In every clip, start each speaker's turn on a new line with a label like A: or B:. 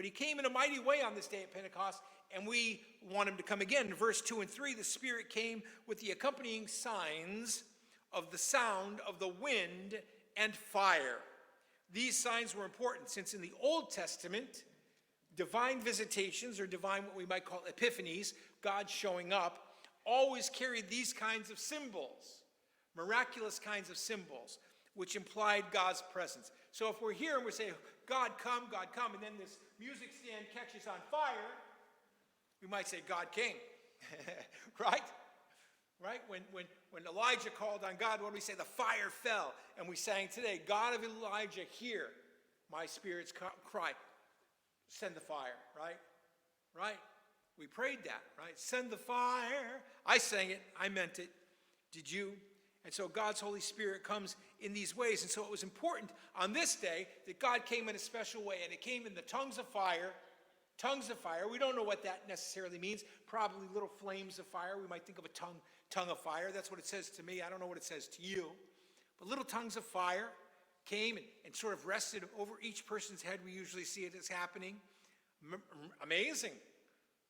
A: But he came in a mighty way on this day at Pentecost, and we want him to come again. In verse 2 and 3, the Spirit came with the accompanying signs of the sound of the wind and fire. These signs were important since in the Old Testament, divine visitations, or divine, what we might call epiphanies, God showing up, always carried these kinds of symbols, miraculous kinds of symbols, which implied God's presence. So if we're here and we say, God come, and then this music stand catches on fire, we might say, God came. Right? Right? When Elijah called on God, what do we say? The fire fell. And we sang today, God of Elijah, hear my spirit's cry. Send the fire, right? Right? We prayed that, right? Send the fire. I sang it. I meant it. Did you? And so God's Holy Spirit comes in these ways. And so it was important on this day that God came in a special way. And it came in the tongues of fire. Tongues of fire. We don't know what that necessarily means. Probably little flames of fire. We might think of a tongue of fire. That's what it says to me. I don't know what it says to you. But little tongues of fire came and sort of rested over each person's head. We usually see it as happening. Amazing.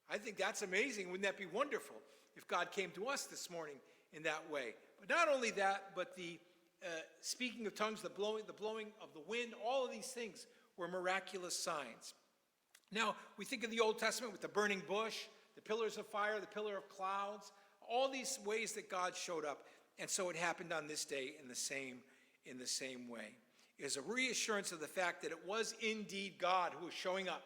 A: I think that's amazing. Wouldn't that be wonderful if God came to us this morning in that way? But not only that, but the speaking of tongues, the blowing of the wind, all of these things were miraculous signs. Now, we think of the Old Testament with the burning bush, the pillars of fire, the pillar of clouds, all these ways that God showed up. And so it happened on this day in the same way. It is a reassurance of the fact that it was indeed God who was showing up.